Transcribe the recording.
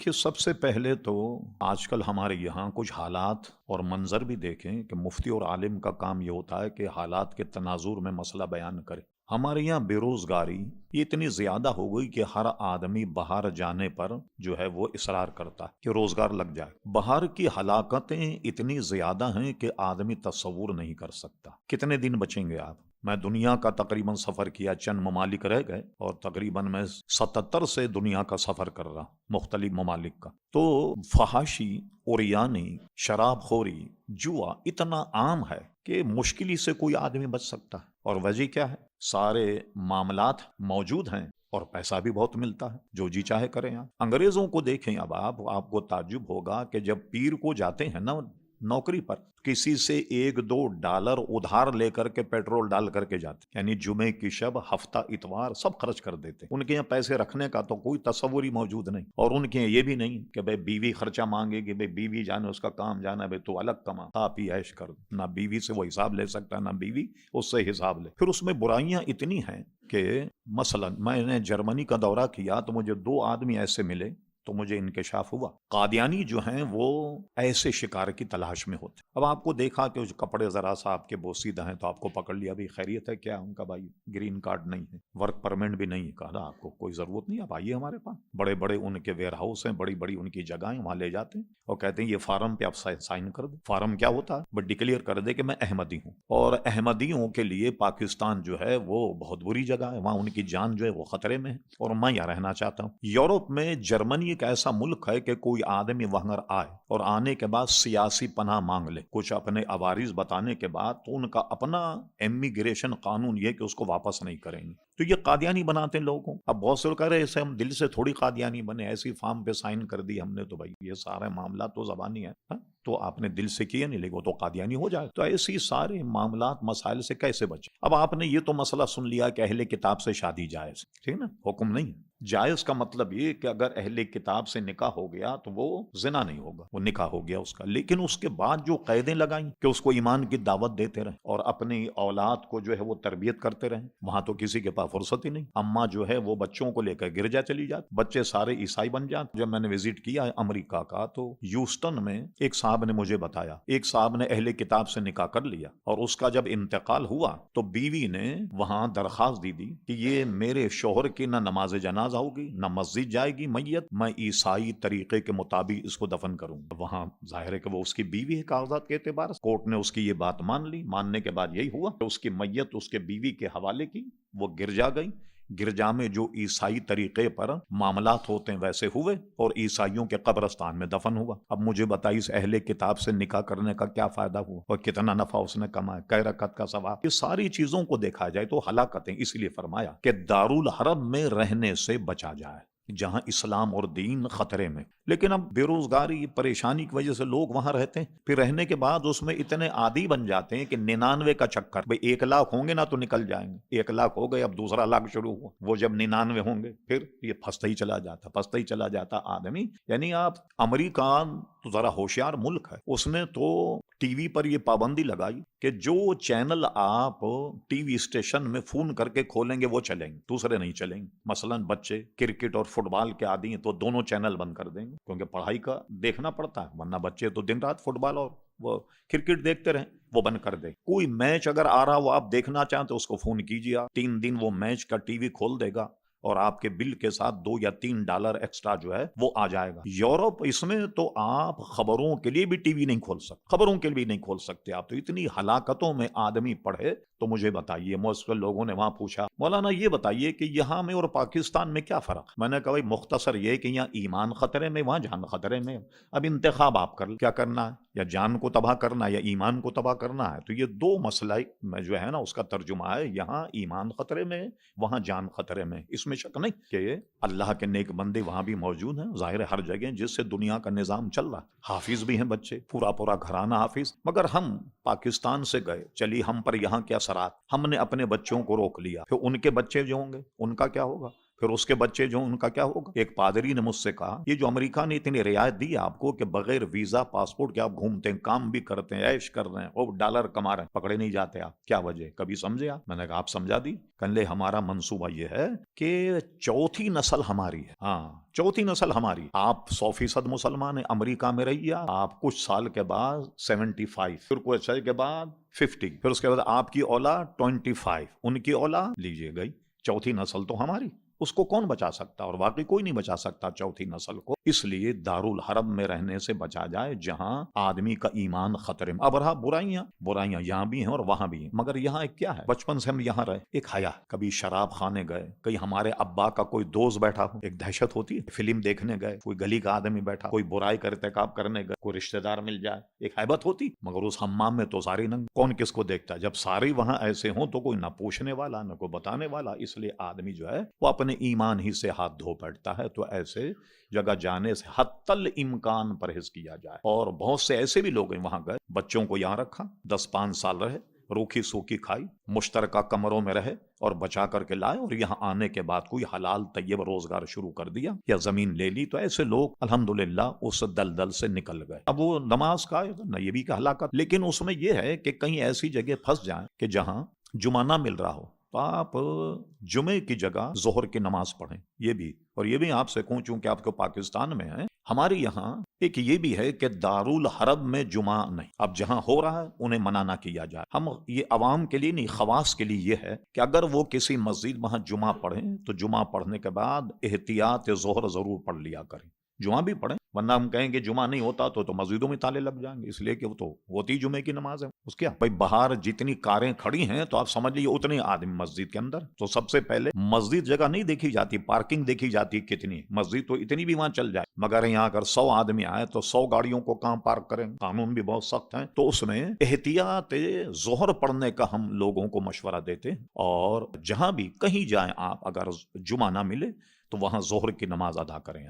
دیکھیے، سب سے پہلے تو آج کل ہمارے یہاں کچھ حالات اور منظر بھی دیکھیں کہ مفتی اور عالم کا کام یہ ہوتا ہے کہ حالات کے تناظر میں مسئلہ بیان کرے۔ ہمارے یہاں بے روزگاری یہ اتنی زیادہ ہو گئی کہ ہر آدمی باہر جانے پر جو ہے وہ اصرار کرتا ہے کہ روزگار لگ جائے۔ باہر کی ہلاکتیں اتنی زیادہ ہیں کہ آدمی تصور نہیں کر سکتا۔ کتنے دن بچیں گے آپ؟ میں دنیا کا تقریباً سفر کیا، چند ممالک رہ گئے، اور تقریباً میں 77 سے دنیا کا سفر کر رہا، مختلف ممالک کا۔ تو فحاشی، اوریانی، شراب خوری، جوا اتنا عام ہے کہ مشکل سے کوئی آدمی بچ سکتا ہے۔ اور وجہ کیا ہے؟ سارے معاملات موجود ہیں اور پیسہ بھی بہت ملتا ہے، جو جی چاہے کریں آپ۔ انگریزوں کو دیکھیں، اب آپ کو تعجب ہوگا کہ جب پیر کو جاتے ہیں نا نوکری پر، کسی سے $1-2 ادھار لے کر کے پیٹرول ڈال کر کے جاتے، یعنی جمعے کی شب، ہفتہ اتوار سب خرچ کر دیتے۔ ان کے یہاں پیسے رکھنے کا تو کوئی تصور ہی موجود نہیں، اور ان کے یہاں یہ بھی نہیں کہ بھائی بیوی خرچہ مانگے گی، بھائی بیوی جانے اس کا کام جانا، بھائی تو الگ کما، آپ ہی عیش کر، نہ بیوی سے وہ حساب لے سکتا، نہ بیوی اس سے حساب لے۔ پھر اس میں برائیاں اتنی ہیں کہ مثلا میں نے جرمنی کا دورہ کیا تو مجھے 2 آدمی ایسے ملے تو مجھے انکشاف ہوا، قادیانی جو ہیں وہ ایسے شکار کی تلاش میں ہوتے۔ اب آپ کو دیکھا کہ کپڑے ذرا سا آپ کے بوسیدہ ہیں تو آپ کو پکڑ لیا، بھی خیریت ہے کیا؟ ان کا بھائی گرین کارڈ نہیں ہے، ورک پرمٹ بھی نہیں ہے، کہا آپ کو کوئی ضرورت نہیں، آپ آئیے ہمارے پاس۔ بڑے بڑے ان کے ویئر ہاؤس ہیں، بڑی بڑی ان کی جگہیں، وہاں لے جاتے ہیں اور کہتے ہیں یہ فارم پہ آپ سائن کر دیں۔ فارم کیا ہوتا ہے؟ بس ڈکلیئر کر دے کہ میں احمدی ہوں، اور احمدیوں کے لیے پاکستان جو ہے وہ بہت بری جگہ ہے، وہاں ان کی جان جو ہے وہ خطرے میں ہے، اور میں یہاں رہنا چاہتا ہوں۔ یورپ میں جرمنی ایک ایسا ملک ہے کہ کوئی آدمی وہاں آئے اور آنے کے بعد سیاسی پناہ مانگ لے، کچھ اپنے عوارض بتانے کے بعد، تو ان کا اپنا امیگریشن قانون یہ کہ اس کو واپس نہیں کریں گے۔ تو یہ قادیانی بناتے ہیں لوگوں۔ اب بہت سے لوگ کہہ رہے ایسے ہم دل سے تھوڑی قادیانی بنے، ایسی فارم پہ سائن کر دی ہم نے، تو بھائی یہ سارے معاملات تو زبانی ہے، تو آپ نے دل سے کیے نہیں، لیکن وہ تو قادیانی ہو جائے۔ تو ایسی سارے معاملات مسائل سے کیسے بچے؟ اب آپ نے یہ تو مسئلہ سن لیا کہ اہل کتاب سے شادی جائز، ٹھیک نا، حکم نہیں ہے۔ جائز کا مطلب یہ کہ اگر اہل کتاب سے نکاح ہو گیا تو وہ زنا نہیں ہوگا، وہ نکاح ہو گیا اس کا، لیکن اس کے بعد جو قیدیں لگائیں کہ اس کو ایمان کی دعوت دیتے رہیں اور اپنی اولاد کو جو ہے وہ تربیت کرتے رہیں، وہاں تو کسی کے پاس فرصت ہی نہیں۔ اماں جو ہے وہ بچوں کو لے کر گرجا چلی جاتی، بچے سارے عیسائی بن جاتے۔ جب میں نے وزٹ کیا امریکہ کا تو ہیوسٹن میں ایک صاحب نے مجھے بتایا، ایک صاحب نے اہل کتاب سے نکاح کر لیا، اور اس کا جب انتقال ہوا تو بیوی نے وہاں درخواست دی کہ یہ میرے شوہر کی نہ نماز جنازہ ہوگی، نہ مسجد جائے گی میت، میں عیسائی طریقے کے مطابق اس کو دفن کروں۔ وہاں ظاہر ہے کہ وہ اس کی بیوی ہے کاغذات کے اعتبار سے، کورٹ نے اس کی یہ بات مان لی۔ ماننے کے بعد یہی ہوا کہ اس کی میت اس کے بیوی کے حوالے کی، وہ گرجا گئی، گرجا میں جو عیسائی طریقے پر معاملات ہوتے ہیں ویسے ہوئے، اور عیسائیوں کے قبرستان میں دفن ہوا۔ اب مجھے بتائیے اس اہل کتاب سے نکاح کرنے کا کیا فائدہ ہوا اور کتنا نفع اس نے کمایا، کئی رکعت کا ثواب۔ یہ ساری چیزوں کو دیکھا جائے تو ہلاکتیں، اس لیے فرمایا کہ دارالحرب میں رہنے سے بچا جائے جہاں اسلام اور دین خطرے میں۔ لیکن اب بے روزگاری، پریشانی کی وجہ سے لوگ وہاں رہتے ہیں، پھر رہنے کے بعد اس میں اتنے عادی بن جاتے ہیں کہ 99 کا چکر، بھئی 1 لاکھ ہوں گے نا تو نکل جائیں گے، 1 لاکھ ہو گئے، اب دوسرا لاکھ شروع ہوا، وہ جب 99 ہوں گے پھر یہ پھنستا ہی چلا جاتا آدمی۔ یعنی آپ امریکہ تو ذرا ہوشیار ملک ہے، اس نے تو ٹی وی پر یہ پابندی لگائی کہ جو چینل آپ ٹی وی اسٹیشن میں فون کر کے کھولیں گے وہ چلیں گے، دوسرے نہیں چلیں گے۔ مثلا بچے کرکٹ اور فٹ بال کے عادی ہیں تو دونوں چینل بند کر دیں گے، کیونکہ پڑھائی کا دیکھنا پڑتا ہے، ورنہ بچے تو دن رات فٹ بال اور وہ کرکٹ دیکھتے رہیں، وہ بند کر دے۔ کوئی میچ اگر آ رہا وہ آپ دیکھنا چاہیں تو اس کو فون کیجیے، آپ 3 دن وہ میچ کا ٹی وی کھول دے گا، اور آپ کے بل کے ساتھ $2 یا $3 ایکسٹرا جو ہے وہ آ جائے گا۔ یورپ اس میں تو آپ خبروں کے لیے بھی ٹی وی نہیں کھول سکتے، خبروں کے لیے بھی نہیں کھول سکتے آپ۔ تو اتنی ہلاکتوں میں آدمی پڑھے تو مجھے بتائیے، مسلم لوگوں نے وہاں پوچھا مولانا یہ بتائیے کہ یہاں میں اور پاکستان میں کیا فرق؟ میں نے کہا بھائی مختصر یہ کہ یہاں ایمان خطرے میں، وہاں جان خطرے میں۔ اب انتخاب آپ کر کیا کرنا ہے، یا جان کو تباہ کرنا ہے یا ایمان کو تباہ کرنا ہے۔ تو یہ 2 مسئلہ میں جو ہے نا اس کا ترجمہ ہے، یہاں ایمان خطرے میں، وہاں جان خطرے میں۔ اس میں شک نہیں کہ اللہ کے نیک بندے وہاں بھی موجود ہیں، ظاہر ہے ہر جگہ جس سے دنیا کا نظام چل رہا ہے، حافظ بھی ہیں بچے، پورا گھرانہ حافظ۔ مگر ہم پاکستان سے گئے، چلی ہم پر یہاں کے اثرات، ہم نے اپنے بچوں کو روک لیا، پھر ان کے بچے جو ہوں گے ان کا کیا ہوگا؟ پھر اس کے بچے جو ان کا کیا ہوگا؟ ایک پادری نے مجھ سے کہا یہ جو امریکہ نے اتنی رعایت دی آپ کو کہ بغیر ویزا پاسپورٹ کے آپ گھومتے ہیں، کام بھی کرتے ہیں، عیش کر رہے ہیں اور ڈالر کما رہے ہیں، پکڑے نہیں جاتے آپ، کیا وجہ؟ کبھی سمجھے آپ؟ میں نے کہا آپ سمجھا دی، کہنے ہمارا منصوبہ یہ ہے کہ چوتھی نسل ہماری ہے، ہاں چوتھی نسل ہماری، آپ 100% مسلمان ہیں، امریکہ میں رہیے آپ کچھ سال کے بعد 75، پھر کچھ سال کے بعد 50، پھر اس کے بعد آپ کی اولاد 25، ان کی اولاد لیجیے گئی، چوتھی نسل تو ہماری، اس کو کون بچا سکتا؟ اور واقعی کوئی نہیں بچا سکتا چوتھی نسل کو، اس لیے دارالحرب میں رہنے سے بچا جائے جہاں آدمی کا ایمان خطرے میں۔ اب رہا برائیاں یہاں بھی ہیں اور وہاں بھی ہیں، مگر یہاں ایک کیا ہے، بچپن سے ہم یہاں رہے، ایک حیا، کبھی شراب خانے گئے، کہیں ہمارے ابا کا کوئی دوست بیٹھا ہو، ایک دہشت ہوتی ہے، فلم دیکھنے گئے، کوئی گلی کا آدمی بیٹھا، کوئی برائی کا ارتکاب کرنے گئے، کوئی رشتہ دار مل جائے، ایک ہیبت ہوتی، مگر اس حمام میں تو ساری ننگ، کون کس کو دیکھتا ہے؟ جب سارے وہاں ایسے ہوں تو کوئی نہ پوچھنے والا نہ کوئی بتانے والا، اس لیے آدمی جو ہے وہ اپنے ایمان ہی سے ہاتھ دھو بیٹھتا ہے۔ تو ایسے جگہ جانے سے حتی الامکان پرہیز کیا جائے، اور بہت سے ایسے بھی لوگ ہیں وہاں گئے، بچوں کو یہاں رکھا، 10-5 سال رہے، روکھی سوکھی کھائی، مشترکہ کمروں میں رہے اور بچا کر کے لائے، اور یہاں آنے کے بعد کوئی حلال طیب روزگار شروع کر دیا یا زمین لے لی، تو ایسے لوگ الحمدللہ اس دلدل سے نکل گئے۔ اب وہ نماز کا نہ یہ بھی کہ ہلاکت، لیکن اس میں یہ ہے کہ کہیں ایسی جگہ پھنس جائیں کہ جہاں جمعہ نہ مل رہا ہو تو آپ جمعے کی جگہ ظہر کی نماز پڑھیں، یہ بھی، اور یہ بھی آپ سے کہوں چونکہ آپ کو پاکستان میں ہیں، ہمارے یہاں ایک یہ بھی ہے کہ دارالحرب میں جمعہ نہیں، اب جہاں ہو رہا ہے انہیں منع نہ کیا جائے، ہم یہ عوام کے لیے نہیں، خواص کے لیے یہ ہے کہ اگر وہ کسی مسجد وہاں جمعہ پڑھیں تو جمعہ پڑھنے کے بعد احتیاط ظہر ضرور پڑھ لیا کریں، جمعہ بھی پڑھیں، ورنہ ہم کہیں گے جمعہ نہیں ہوتا تو مسجدوں میں تالے لگ جائیں گے، اس لیے کہ وہ تو ہوتی جمعے کی نماز ہے، اس کیا بھائی باہر جتنی کاریں کھڑی ہیں تو آپ سمجھ لیجیے اتنے آدمی مسجد کے اندر، تو سب سے پہلے مسجد جگہ نہیں دیکھی جاتی، پارکنگ دیکھی جاتی کتنی، مسجد تو اتنی بھی وہاں چل جائے، مگر یہاں اگر 100 آدمی آئے تو 100 گاڑیوں کو کہاں پارک کریں، قانون بھی بہت سخت ہیں، تو اس میں احتیاط ظہر پڑھنے کا ہم لوگوں کو مشورہ دیتے ہیں، اور جہاں بھی کہیں جائیں آپ اگر جمعہ نہ ملے تو وہاں ظہر کی نماز ادا کریں۔